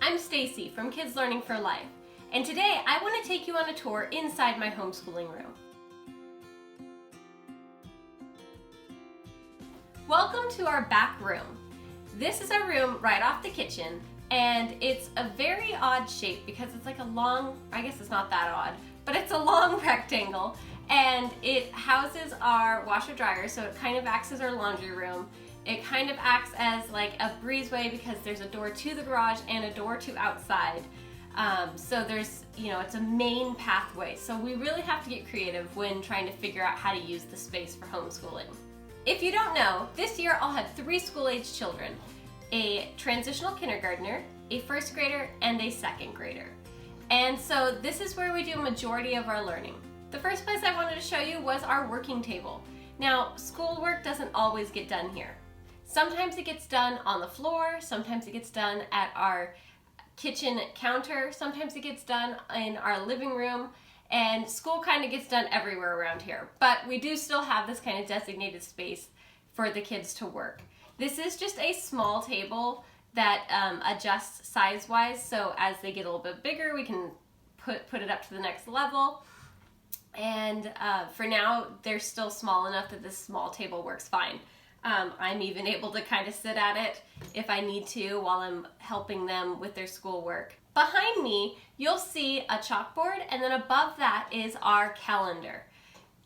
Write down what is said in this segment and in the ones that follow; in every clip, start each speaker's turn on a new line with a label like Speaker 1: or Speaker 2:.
Speaker 1: I'm Stacey from Kids Learning for Life, and today I want to take you on a tour inside my homeschooling room. Welcome to our back room. This is our room right off the kitchen, and it's a very odd shape because it's like a long, I guess it's not that odd, but it's a long rectangle, and it houses our washer dryer, so it kind of acts as our laundry room. It kind of acts as like a breezeway because there's a door to the garage and a door to outside. So there's, it's a main pathway. So we really have to get creative when trying to figure out how to use the space for homeschooling. If you don't know, this year I'll have 3 school-age children, a transitional kindergartner, a 1st grader, and a 2nd grader. And so this is where we do a majority of our learning. The first place I wanted to show you was our working table. Now, schoolwork doesn't always get done here. Sometimes it gets done on the floor, sometimes it gets done at our kitchen counter, sometimes it gets done in our living room, and school kind of gets done everywhere around here. But we do still have this kind of designated space for the kids to work. This is just a small table that adjusts size-wise, so as they get a little bit bigger, we can put it up to the next level. And for now, they're still small enough that this small table works fine. I'm even able to kind of sit at it if I need to while I'm helping them with their schoolwork. Behind me, you'll see a chalkboard, and then above that is our calendar.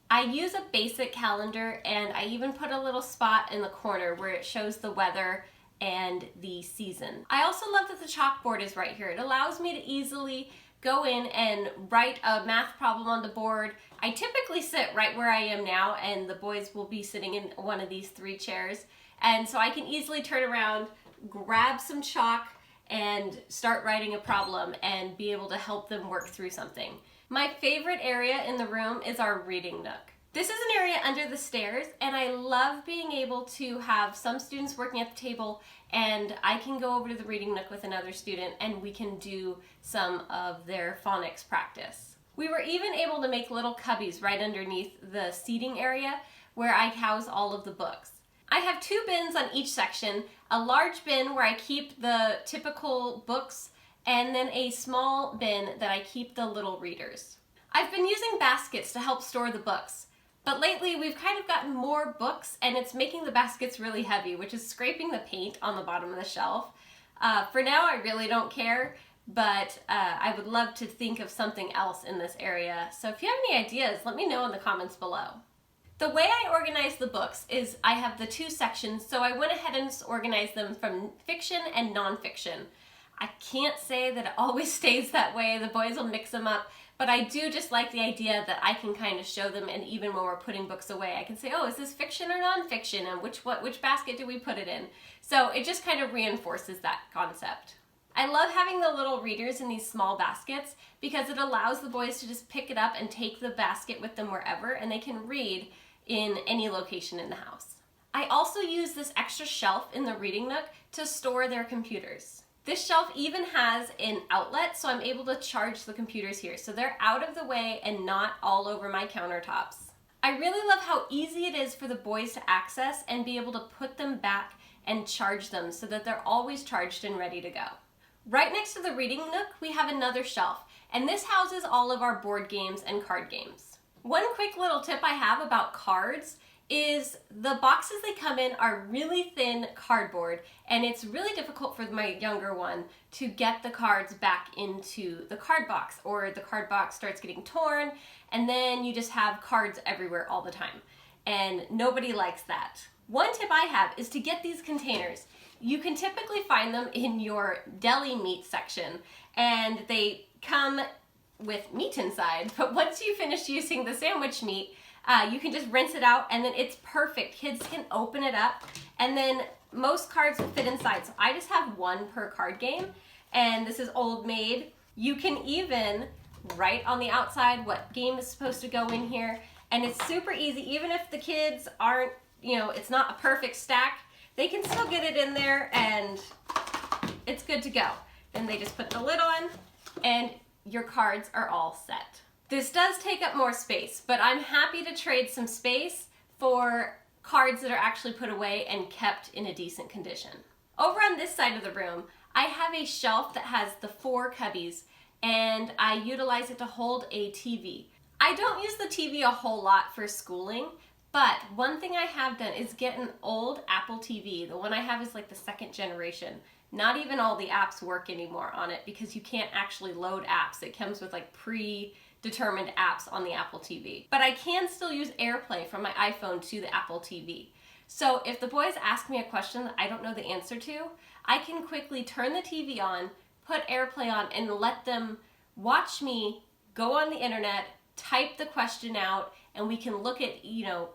Speaker 1: I use a basic calendar, and I even put a little spot in the corner where it shows the weather and the season. I also love that the chalkboard is right here. It allows me to easily go in and write a math problem on the board. I typically sit right where I am now, and the boys will be sitting in one of these 3 chairs. And so I can easily turn around, grab some chalk, and start writing a problem and be able to help them work through something. My favorite area in the room is our reading nook. This is an area under the stairs, and I love being able to have some students working at the table, and I can go over to the reading nook with another student and we can do some of their phonics practice. We were even able to make little cubbies right underneath the seating area where I house all of the books. I have 2 bins on each section, a large bin where I keep the typical books, and then a small bin that I keep the little readers. I've been using baskets to help store the books. But lately we've kind of gotten more books, and it's making the baskets really heavy, which is scraping the paint on the bottom of the shelf. For now I really don't care, but I would love to think of something else in this area. So if you have any ideas, let me know in the comments below. The way I organize the books is I have the 2 sections, so I went ahead and organized them from fiction and nonfiction. I can't say that it always stays that way. The boys will mix them up. But I do just like the idea that I can kind of show them, and even when we're putting books away, I can say, oh, is this fiction or nonfiction, and which basket do we put it in? So it just kind of reinforces that concept. I love having the little readers in these small baskets because it allows the boys to just pick it up and take the basket with them wherever, and they can read in any location in the house. I also use this extra shelf in the reading nook to store their computers. This shelf even has an outlet, so I'm able to charge the computers here, so they're out of the way and not all over my countertops. I really love how easy it is for the boys to access and be able to put them back and charge them so that they're always charged and ready to go. Right next to the reading nook, we have another shelf, and this houses all of our board games and card games. One quick little tip I have about cards is the boxes they come in are really thin cardboard, and it's really difficult for my younger one to get the cards back into the card box, or the card box starts getting torn, and then you just have cards everywhere all the time, and nobody likes that. One tip I have is to get these containers. You can typically find them in your deli meat section, and they come with meat inside, but once you finish using the sandwich meat, you can just rinse it out, and then it's perfect. Kids can open it up, and then most cards will fit inside. So I just have 1 per card game, and this is Old Maid. You can even write on the outside what game is supposed to go in here, and it's super easy. Even if the kids aren't, it's not a perfect stack, they can still get it in there, and it's good to go. Then they just put the lid on, and your cards are all set. This does take up more space, but I'm happy to trade some space for cards that are actually put away and kept in a decent condition. Over on this side of the room, I have a shelf that has the 4 cubbies, and I utilize it to hold a TV. I don't use the TV a whole lot for schooling, but one thing I have done is get an old Apple TV. The one I have is like the 2nd generation. Not even all the apps work anymore on it because you can't actually load apps. It comes with like predetermined apps on the Apple TV. But I can still use AirPlay from my iPhone to the Apple TV. So if the boys ask me a question that I don't know the answer to, I can quickly turn the TV on, put AirPlay on, and let them watch me go on the internet, type the question out, and we can look at,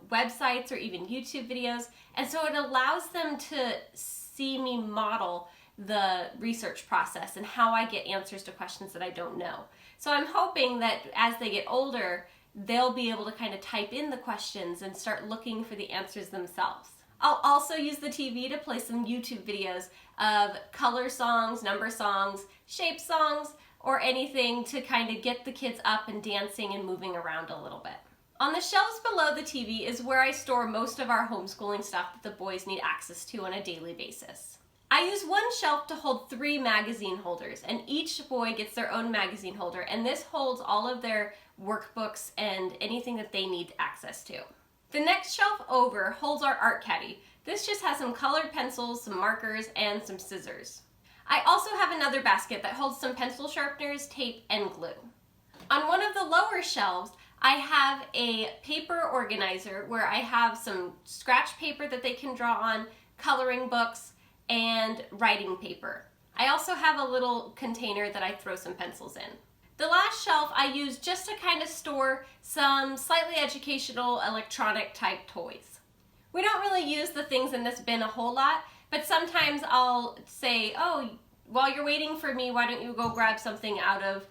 Speaker 1: websites or even YouTube videos. And so it allows them to see me model the research process and how I get answers to questions that I don't know. So I'm hoping that as they get older, they'll be able to kind of type in the questions and start looking for the answers themselves. I'll also use the TV to play some YouTube videos of color songs, number songs, shape songs, or anything to kind of get the kids up and dancing and moving around a little bit. On the shelves below the TV is where I store most of our homeschooling stuff that the boys need access to on a daily basis. I use one shelf to hold 3 magazine holders, and each boy gets their own magazine holder, and this holds all of their workbooks and anything that they need access to. The next shelf over holds our art caddy. This just has some colored pencils, some markers, and some scissors. I also have another basket that holds some pencil sharpeners, tape, and glue. On one of the lower shelves, I have a paper organizer where I have some scratch paper that they can draw on, coloring books, and writing paper. I also have a little container that I throw some pencils in. The last shelf I use just to kind of store some slightly educational electronic type toys. We don't really use the things in this bin a whole lot, but sometimes I'll say, oh, while you're waiting for me, why don't you go grab something out of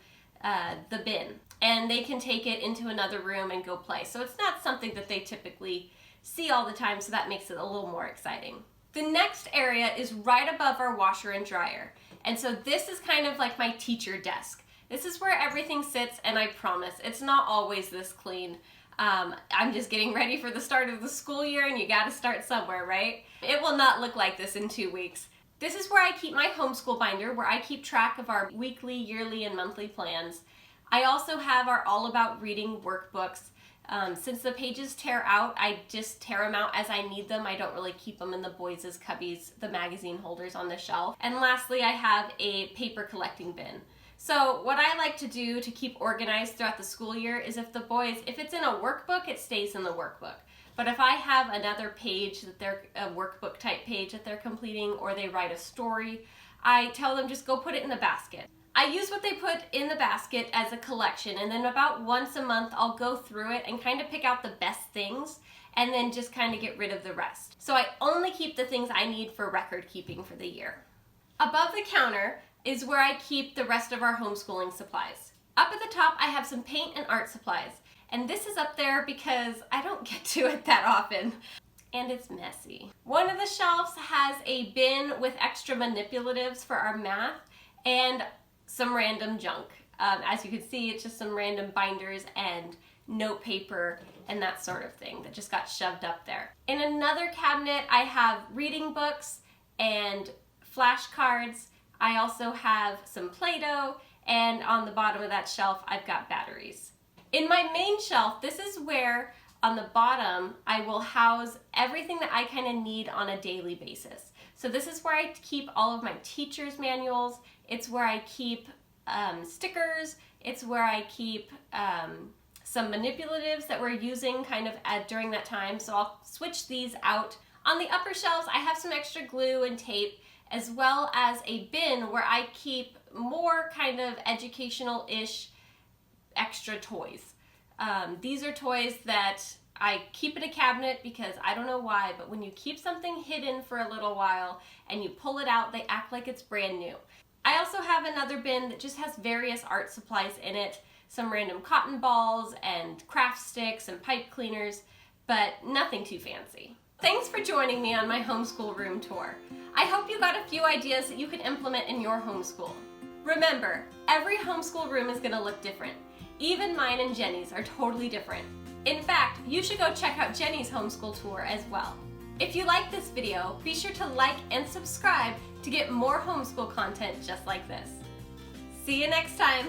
Speaker 1: the bin? And they can take it into another room and go play. So it's not something that they typically see all the time, so that makes it a little more exciting. The next area is right above our washer and dryer. And so this is kind of like my teacher desk. This is where everything sits, and I promise, it's not always this clean. I'm just getting ready for the start of the school year, and you gotta start somewhere, right? It will not look like this in 2 weeks. This is where I keep my homeschool binder, where I keep track of our weekly, yearly, and monthly plans. I also have our All About Reading workbooks. Since the pages tear out, I just tear them out as I need them. I don't really keep them in the boys' cubbies, the magazine holders on the shelf. And lastly, I have a paper collecting bin. So what I like to do to keep organized throughout the school year is if it's in a workbook, it stays in the workbook. But if I have another page that they're a workbook type page that they're completing, or they write a story, I tell them just go put it in the basket. I use what they put in the basket as a collection, and then about once a month I'll go through it and kind of pick out the best things and then just kind of get rid of the rest. So I only keep the things I need for record keeping for the year. Above the counter is where I keep the rest of our homeschooling supplies. Up at the top I have some paint and art supplies, and this is up there because I don't get to it that often. And it's messy. One of the shelves has a bin with extra manipulatives for our math and some random junk. As you can see, it's just some random binders and note paper and that sort of thing that just got shoved up there. In another cabinet, I have reading books and flashcards. I also have some Play-Doh, and on the bottom of that shelf, I've got batteries. In my main shelf, this is where on the bottom, I will house everything that I kind of need on a daily basis. So this is where I keep all of my teacher's manuals. It's where I keep stickers. It's where I keep some manipulatives that we're using kind of during that time. So I'll switch these out. On the upper shelves, I have some extra glue and tape, as well as a bin where I keep more kind of educational-ish extra toys. These are toys that I keep in a cabinet because I don't know why, but when you keep something hidden for a little while and you pull it out, they act like it's brand new. I also have another bin that just has various art supplies in it, some random cotton balls and craft sticks and pipe cleaners, but nothing too fancy. Thanks for joining me on my homeschool room tour. I hope you got a few ideas that you can implement in your homeschool. Remember, every homeschool room is going to look different. Even mine and Jenny's are totally different. In fact, you should go check out Jenny's homeschool tour as well. If you like this video, be sure to like and subscribe to get more homeschool content just like this. See you next time!